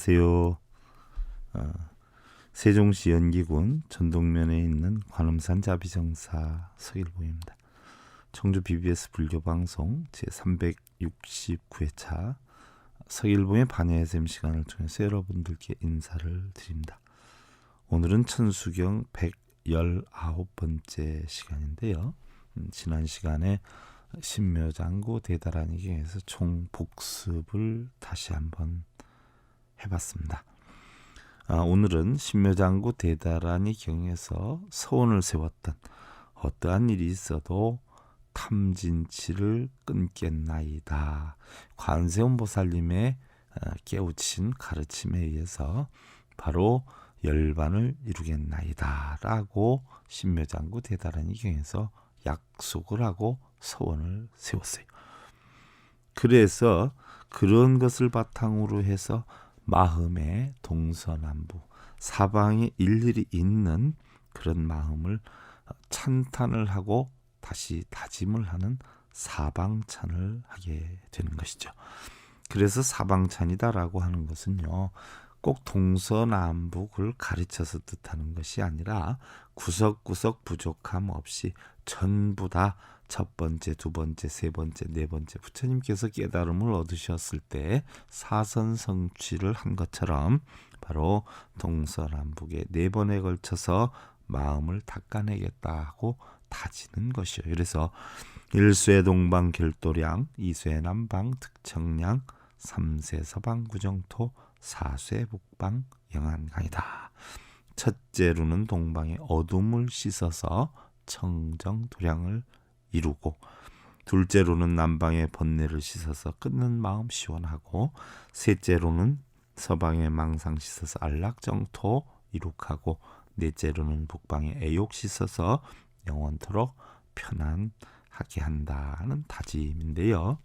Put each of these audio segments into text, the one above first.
안녕하세요. 어, 세종시 연기군 전동면에 있는 관음산 자비정사 서일봉입니다. 청주 BBS 불교방송 제369회차 서일봉의 반야 SM 시간을 통해서 여러분들께 인사를 드립니다. 오늘은 천수경 119번째 시간인데요. 지난 시간에 신묘장구 대다라니경에서 총복습을 다시 한번 해봤습니다. 오늘은 신묘장구 대다라니경에서 서원을 세웠던 어떠한 일이 있어도 탐진치를 끊겠나이다. 관세음보살님의 깨우친 가르침에 의해서 바로 열반을 이루겠나이다 라고 신묘장구 대다라니경에서 약속을 하고 서원을 세웠어요. 그래서 그런 것을 바탕으로 해서 마음의 동서남북 사방에 일일이 있는 그런 마음을 찬탄을 하고 다시 다짐을 하는 사방찬을 하게 되는 것이죠. 그래서 사방찬이다라고 하는 것은요, 꼭 동서남북을 가르쳐서 뜻하는 것이 아니라 구석구석 부족함 없이 전부 다 첫 번째, 두 번째, 세 번째, 네 번째 부처님께서 깨달음을 얻으셨을 때 사선 성취를 한 것처럼 바로 동서남북에 네 번에 걸쳐서 마음을 닦아내겠다 하고 다지는 것이에요. 그래서 1쇄 동방 결도량, 2쇄 남방 득청량, 3쇄 서방 구정토, 4쇄 북방 영안강이다. 첫째로는 동방의 어둠을 씻어서 청정도량을 이루고, 둘째로는 남방의 번뇌를 씻어서 끊는 마음 시원하고, 셋째로는 서방의 망상 씻어서 안락정토 이룩하고, 넷째로는 북방의 애욕 씻어서 영원토록 편안하게 한다는 다짐인데요.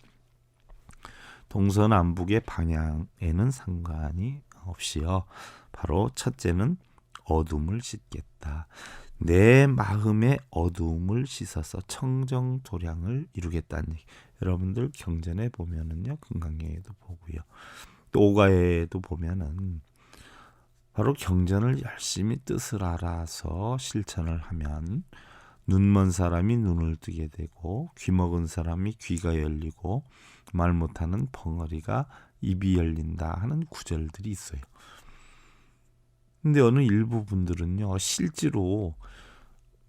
동서남북의 방향에는 상관이 없이요, 바로 첫째는 어둠을 씻겠다. 내 마음의 어두움을 씻어서 청정도량을 이루겠다는 얘기. 여러분들 경전에 보면은요, 금강경에도 보고요, 또 오가에도 보면은 바로 경전을 열심히 뜻을 알아서 실천을 하면 눈먼 사람이 눈을 뜨게 되고, 귀 먹은 사람이 귀가 열리고, 말 못하는 벙어리가 입이 열린다 하는 구절들이 있어요. 근데 어느 일부 분들은요, 실제로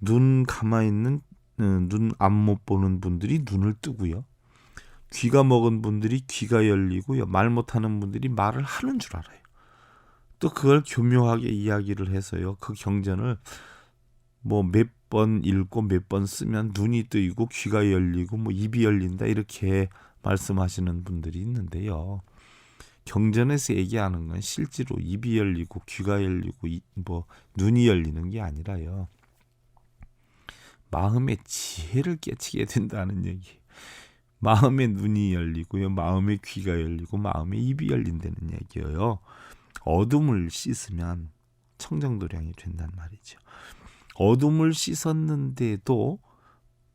눈 감아 있는 눈 앞 못 보는 분들이 눈을 뜨고요, 귀가 먹은 분들이 귀가 열리고요, 말 못하는 분들이 말을 하는 줄 알아요. 또 그걸 교묘하게 이야기를 해서요, 그 경전을 뭐 몇 번 읽고 몇 번 쓰면 눈이 뜨이고 귀가 열리고 뭐 입이 열린다 이렇게 말씀하시는 분들이 있는데요. 경전에서 얘기하는 건 실제로 입이 열리고 귀가 열리고 뭐 눈이 열리는 게 아니라요, 마음의 지혜를 깨치게 된다는 얘기. 마음의 눈이 열리고요, 마음의 귀가 열리고 마음의 입이 열린다는 얘기예요. 어둠을 씻으면 청정도량이 된단 말이죠. 어둠을 씻었는데도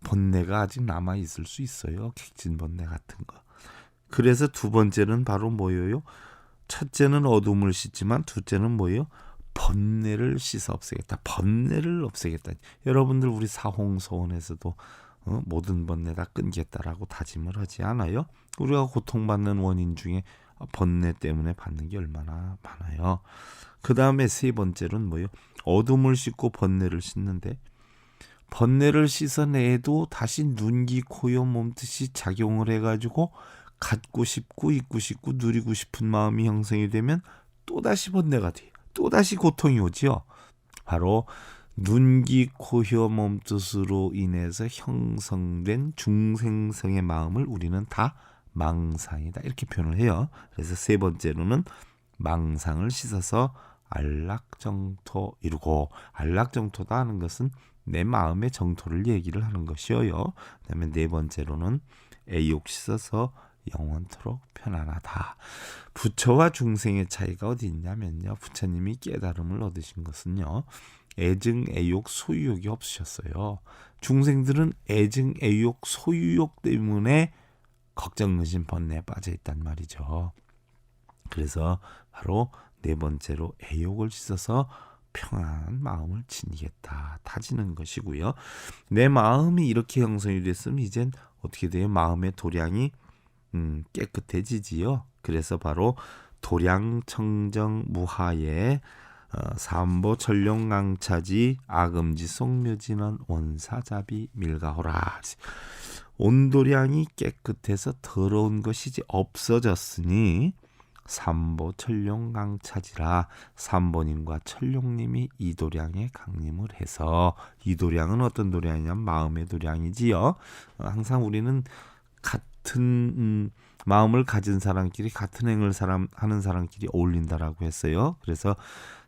번뇌가 아직 남아 있을 수 있어요. 객진번뇌 같은 거. 그래서 두 번째는 바로 뭐예요? 첫째는 어둠을 씻지만 둘째는 뭐예요? 번뇌를 씻어 없애겠다. 번뇌를 없애겠다. 여러분들 우리 사홍서원에서도 모든 번뇌 다 끊겠다라고 다짐을 하지 않아요? 우리가 고통받는 원인 중에 번뇌 때문에 받는 게 얼마나 많아요. 그 다음에 세 번째로는 뭐예요? 어둠을 씻고 번뇌를 씻는데, 번뇌를 씻어내도 다시 눈, 귀, 코, 여, 몸뜻이 작용을 해가지고 갖고 싶고 있고 싶고 누리고 싶은 마음이 형성이 되면 또다시 번뇌가 돼요. 또다시 고통이 오지요. 바로 눈, 귀, 코, 혀, 몸뜻으로 인해서 형성된 중생성의 마음을 우리는 다 망상이다 이렇게 표현을 해요. 그래서 세 번째로는 망상을 씻어서 안락정토 이루고, 안락정토다 하는 것은 내 마음의 정토를 얘기를 하는 것이어요. 그다음에 네 번째로는 애욕 씻어서 영원토록 편안하다. 부처와 중생의 차이가 어디 있냐면요, 부처님이 깨달음을 얻으신 것은요, 애증, 애욕, 소유욕이 없으셨어요. 중생들은 애증, 애욕, 소유욕 때문에 걱정, 의심, 번뇌에 빠져 있단 말이죠. 그래서 바로 네 번째로 애욕을 씻어서 평안한 마음을 지니겠다 다지는 것이고요. 내 마음이 이렇게 형성이 됐으면 이젠 어떻게 돼요? 마음의 도량이 깨끗해지지요. 그래서 바로 도량 청정 무하에 삼보 천룡강차지 아금지 속묘진원 원사자비 밀가호라. 온도량이 깨끗해서 더러운 것이 이제 없어졌으니 삼보 천룡강차지라 삼보님과 천룡님이 이도량에 강림을 해서 이도량은 어떤 도량이냐면 마음의 도량이지요. 항상 우리는 같은 마음을 가진 사람끼리 같은 행을 하는 사람끼리 어울린다라고 했어요. 그래서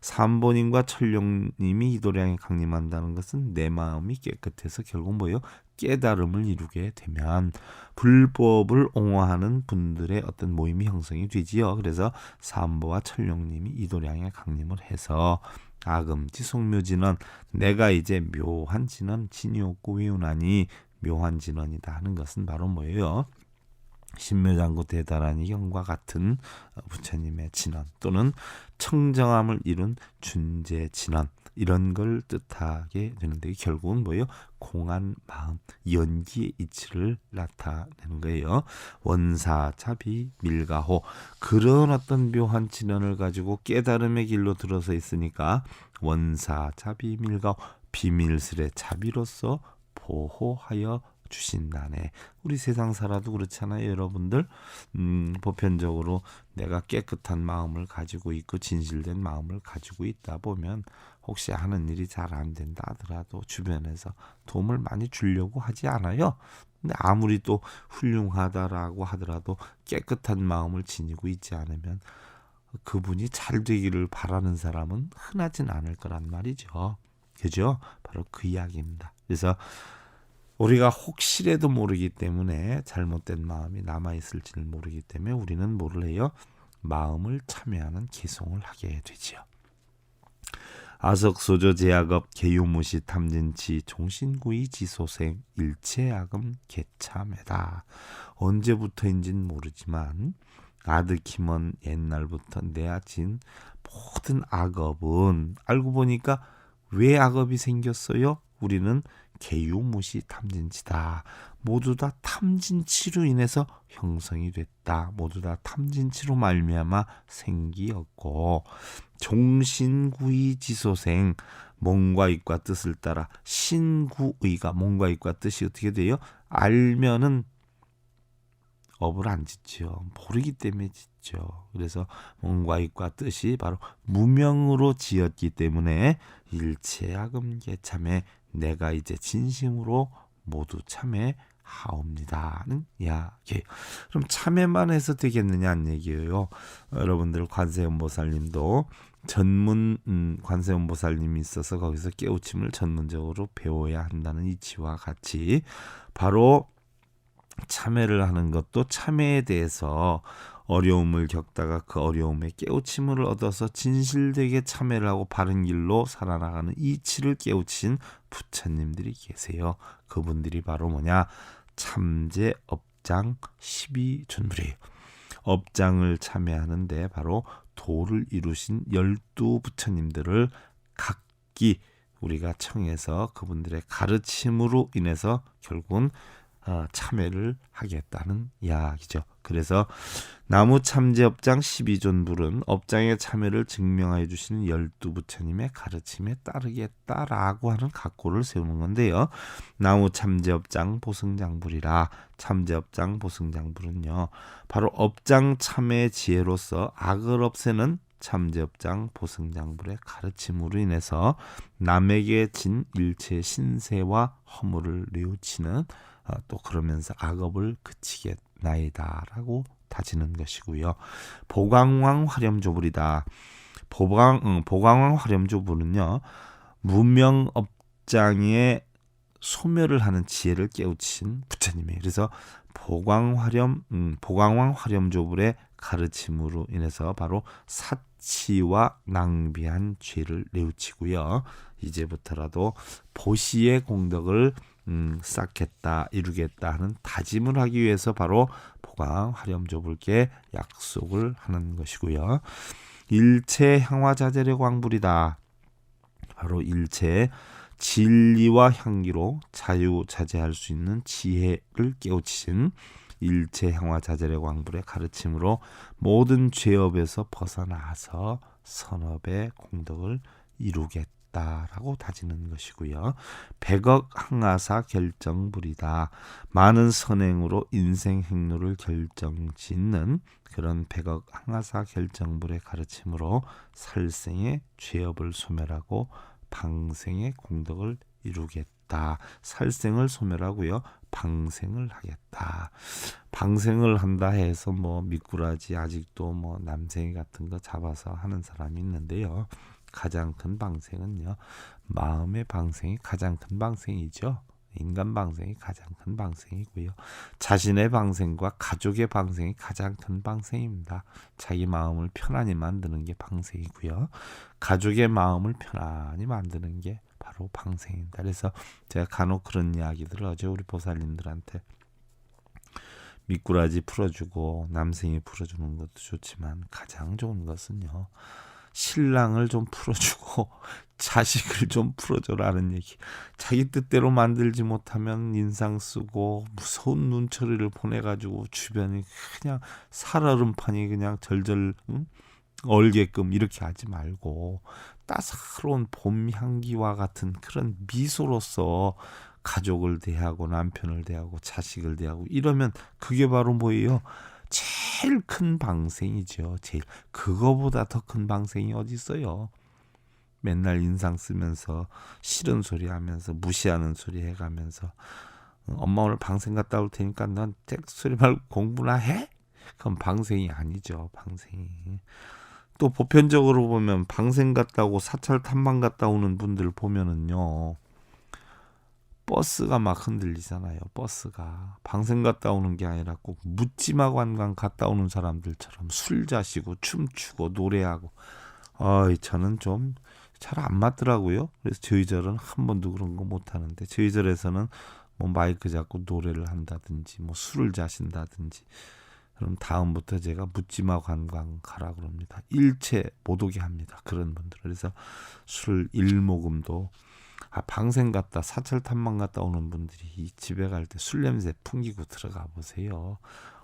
삼보님과 천룡님이 이도량에 강림한다는 것은 내 마음이 깨끗해서 결국 뭐예요? 깨달음을 이루게 되면 불법을 옹호하는 분들의 어떤 모임이 형성이 되지요. 그래서 삼보와 천룡님이 이도량에 강림을 해서 아금지 속묘진원 내가 이제 묘한 진원 진이없고 위운하니 묘한 진원이다 하는 것은 바로 뭐예요? 신묘장구 대다라니 경과 같은 부처님의 진원 또는 청정함을 이룬 준재 진원 이런 걸 뜻하게 되는데 결국은 뭐예요? 공한 마음, 연기의 이치를 나타내는 거예요. 원사, 자비, 밀가호 그런 어떤 묘한 진원을 가지고 깨달음의 길로 들어서 있으니까 원사, 자비, 밀가호 비밀스레 자비로서 보호하여 주신다네. 우리 세상 살아도 그렇잖아요, 여러분들. 보편적으로 내가 깨끗한 마음을 가지고 있고 진실된 마음을 가지고 있다 보면 혹시 하는 일이 잘 안 된다 하더라도 주변에서 도움을 많이 주려고 하지 않아요. 근데 아무리 또 훌륭하다라고 하더라도 깨끗한 마음을 지니고 있지 않으면 그분이 잘 되기를 바라는 사람은 흔하진 않을 거란 말이죠. 그죠? 바로 그 이야기입니다. 그래서 우리가 혹시라도 모르기 때문에 잘못된 마음이 남아있을지를 모르기 때문에 우리는 뭐를 해요? 마음을 참여하는 기송을 하게 되지요. 아석소조 제약업 개유무시 탐진치 종신구이 지소생 일체악음 개참해다. 언제부터인지는 모르지만 아득히먼 옛날부터 내아진 모든 악업은 알고 보니까 왜 악업이 생겼어요? 우리는 개유무시 탐진치다. 모두 다 탐진치로 인해서 형성이 됐다. 모두 다 탐진치로 말미암아 생기었고 종신구의 지소생 몸과 입과 뜻을 따라 신구의가 몸과 입과 뜻이 어떻게 돼요? 알면은 업을 안 짓죠. 모르기 때문에 짓죠. 그래서 몸과 입과 뜻이 바로 무명으로 지었기 때문에 일체악음 개참에 내가 이제 진심으로 모두 참회하옵니다는 이야기. 그럼 참회만 해서 되겠느냐는 얘기예요. 여러분들 관세음보살님도 전문 관세음보살님이 있어서 거기서 깨우침을 전문적으로 배워야 한다는 이치와 같이 바로 참회를 하는 것도 참회에 대해서 어려움을 겪다가 그 어려움에 깨우침을 얻어서 진실되게 참회를 하고 바른 길로 살아나가는 이치를 깨우친 부처님들이 계세요. 그분들이 바로 뭐냐? 참제 업장 12존불이에요. 업장을 참회하는데 바로 도를 이루신 12부처님들을 각기 우리가 청해서 그분들의 가르침으로 인해서 결국은 참회를 하겠다는 이야기죠. 그래서 나무참제업장 12존불은 업장의 참회를 증명해 주시는 12부처님의 가르침에 따르겠다라고 하는 각고를 세우는 건데요. 나무참제업장 보승장불이라 참제업장 보승장불은요. 바로 업장 참회 지혜로서 악을 없애는 참제업장 보승장불의 가르침으로 인해서 남에게 진 일체 신세와 허물을 뉘우치는 또 그러면서 악업을 그치겠나이다라고 다지는 것이고요. 보광왕 화렴조불이다. 보광왕 화렴조불은요. 무명업장의 소멸을 하는 지혜를 깨우친 부처님이에요. 그래서 보광왕 화렴조불의 가르침으로 인해서 바로 사치와 낭비한 죄를 뉘우치고요. 이제부터라도 보시의 공덕을 쌓겠다 이루겠다 하는 다짐을 하기 위해서 바로 보광 화렴조불께 약속을 하는 것이고요. 일체 향화자재의 광불이다. 바로 일체 진리와 향기로 자유자재할 수 있는 지혜를 깨우치신 일체 향화자재의 광불의 가르침으로 모든 죄업에서 벗어나서 선업의 공덕을 이루겠다라고 다지는 것이고요. 백억 항아사 결정불이다. 많은 선행으로 인생 행로를 결정짓는 그런 백억 항아사 결정불의 가르침으로 살생의 죄업을 소멸하고 방생의 공덕을 이루겠다. 살생을 소멸하고요. 방생을 하겠다. 방생을 한다 해서 뭐 미꾸라지 아직도 뭐 남생이 같은 거 잡아서 하는 사람이 있는데요. 가장 큰 방생은요. 마음의 방생이 가장 큰 방생이죠. 인간 방생이 가장 큰 방생이고요. 자신의 방생과 가족의 방생이 가장 큰 방생입니다. 자기 마음을 편안히 만드는 게 방생이고요. 가족의 마음을 편안히 만드는 게 바로 방생입니다. 그래서 제가 간혹 그런 이야기들을 어제 우리 보살님들한테 미꾸라지 풀어주고 남생이 풀어주는 것도 좋지만 가장 좋은 것은요. 신랑을 좀 풀어주고 자식을 좀 풀어줘라는 얘기. 자기 뜻대로 만들지 못하면 인상 쓰고 무서운 눈초리를 보내가지고 주변이 그냥 살얼음판이 그냥 절절 얼게끔 이렇게 하지 말고 따사로운 봄 향기와 같은 그런 미소로서 가족을 대하고 남편을 대하고 자식을 대하고 이러면 그게 바로 뭐예요? 제일 큰 방생이죠. 제일 그거보다 더 큰 방생이 어디 있어요? 맨날 인상 쓰면서 싫은 소리 하면서 무시하는 소리 해가면서 엄마 오늘 방생 갔다 올 테니까 넌 소리 말고 공부나 해? 그건 방생이 아니죠. 방생이. 또 보편적으로 보면 방생 갔다 오고 사찰 탐방 갔다 오는 분들 보면은요. 버스가 막 흔들리잖아요. 버스가 방생 갔다 오는 게 아니라 꼭 묻지마 관광 갔다 오는 사람들처럼 술 자시고 춤추고 노래하고 저는 좀 잘 안 맞더라고요. 그래서 저희 절은 한 번도 그런 거 못 하는데 저희 절에서는 뭐 마이크 잡고 노래를 한다든지 뭐 술을 자신다든지 그럼 다음부터 제가 묻지마 관광 가라 그럽니다. 일체 못 오게 합니다. 그런 분들. 그래서 술 일모금도 방생 갔다 사찰 탐방 갔다 오는 분들이 집에 갈 때 술 냄새 풍기고 들어가 보세요.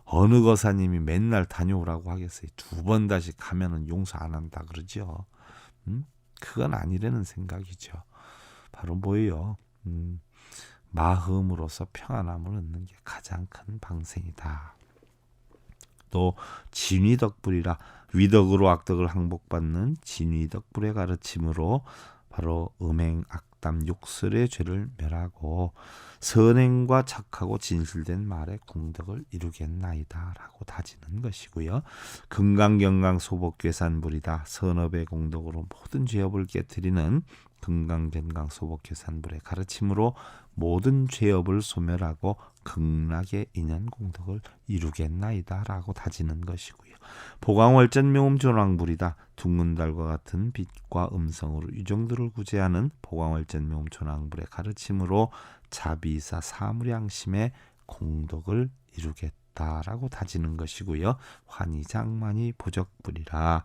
어느 거사님이 맨날 다녀오라고 하겠어요. 2번 다시 가면은 용서 안 한다 그러죠. 그건 아니라는 생각이죠. 바로 뭐예요? 마음으로서 평안함을 얻는 게 가장 큰 방생이다. 또 진위덕불이라 위덕으로 악덕을 항복받는 진위덕불의 가르침으로 바로 음행, 악담, 욕설의 죄를 멸하고 선행과 착하고 진실된 말의 공덕을 이루겠나이다 라고 다지는 것이고요. 금강경강 소복괴산불이다. 선업의 공덕으로 모든 죄업을 깨뜨리는 금강경강 소복괴산불의 가르침으로 모든 죄업을 소멸하고 극락의 인연 공덕을 이루겠나이다 라고 다지는 것이고요. 보광월전묘음존왕불이다. 둥근 달과 같은 빛과 음성으로 유정들을 구제하는 보광월전묘음존왕불의 가르침으로 자비사 사무량심의 공덕을 이루겠다라고 다지는 것이고요. 환희장만이 보적불이라.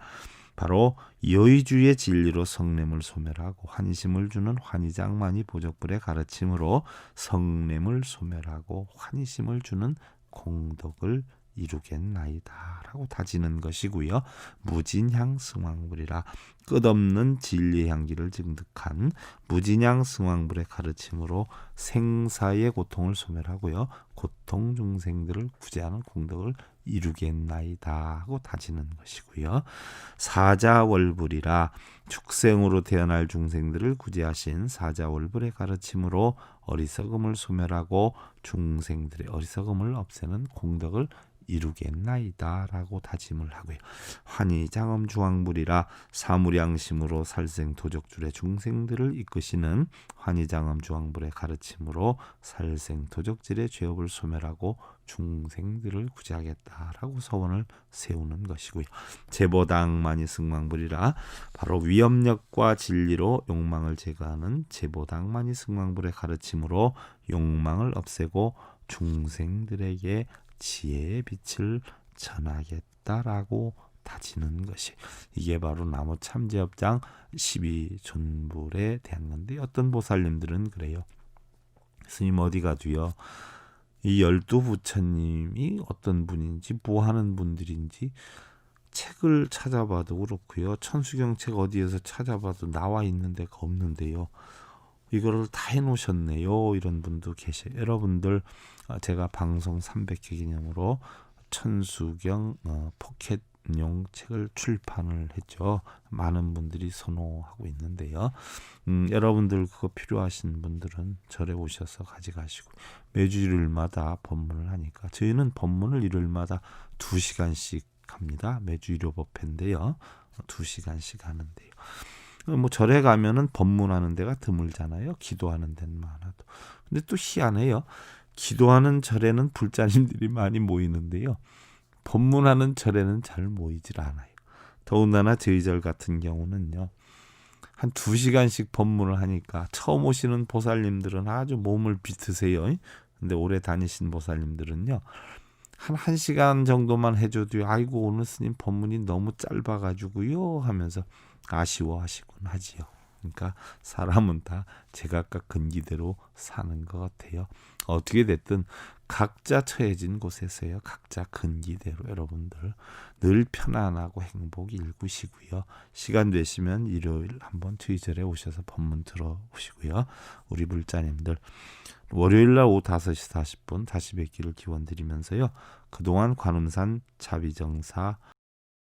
바로 여의주의 진리로 성냄을 소멸하고 환희심을 주는 환희장만이 보적불의 가르침으로 성냄을 소멸하고 환희심을 주는 공덕을 이루겠나이다 라고 다지는 것이고요. 무진향 승왕불이라. 끝없는 진리의 향기를 증득한 무진향 승왕불의 가르침으로 생사의 고통을 소멸하고요. 고통 중생들을 구제하는 공덕을 이루겠나이다 하고 다지는 것이고요. 사자월불이라. 축생으로 태어날 중생들을 구제하신 사자월불의 가르침으로 어리석음을 소멸하고 중생들의 어리석음을 없애는 공덕을 이루겠나이다 라고 다짐을 하고요. 환희장엄주왕불이라. 사무량심으로 살생도적줄의 중생들을 이끄시는 환희장엄주왕불의 가르침으로 살생도적질의 죄업을 소멸하고 중생들을 구제하겠다라고 서원을 세우는 것이고요. 제보당만이 승망불이라. 바로 위협력과 진리로 욕망을 제거하는 제보당만이 승망불의 가르침으로 욕망을 없애고 중생들에게 지혜의 빛을 전하겠다라고 다지는 것이, 이게 바로 나무 참제업장 12존불에 대한 건데, 어떤 보살님들은 그래요. 스님 어디 가도요, 이 12부처님이 어떤 분인지 뭐 하는 분들인지 책을 찾아봐도 그렇고요, 천수경 책 어디에서 찾아봐도 나와 있는 데가 없는데요, 이거를 다 해놓으셨네요, 이런 분도 계셔요. 여러분들, 제가 방송 300회 기념으로 천수경 포켓용 책을 출판을 했죠. 많은 분들이 선호하고 있는데요. 여러분들 그거 필요하신 분들은 절에 오셔서 가져가시고, 매주 일요일마다 법문을 하니까, 저희는 법문을 일요일마다 2시간씩 합니다. 매주 일요법회인데요. 2시간씩 하는데요. 뭐 절에 가면은 법문하는 데가 드물잖아요. 기도하는 데는 많아도. 근데 또 희한해요. 기도하는 절에는 불자님들이 많이 모이는데요, 법문하는 절에는 잘 모이질 않아요. 더군다나 저희 절 같은 경우는요, 한 2시간씩 법문을 하니까 처음 오시는 보살님들은 아주 몸을 비트세요. 근데 오래 다니신 보살님들은요, 한 1시간 정도만 해줘도 아이고 오늘 스님 법문이 너무 짧아가지고요 하면서 아쉬워하시곤 하지요. 그러니까 사람은 다 제각각 근기대로 사는 것 같아요. 어떻게 됐든 각자 처해진 곳에서요, 각자 근기대로 여러분들 늘 편안하고 행복 일구시고요. 시간 되시면 일요일 한번 저희 절에 오셔서 법문 들어오시고요. 우리 불자님들 월요일날 오후 5시 40분 다시 뵙기를 기원드리면서요, 그동안 관음산 자비정사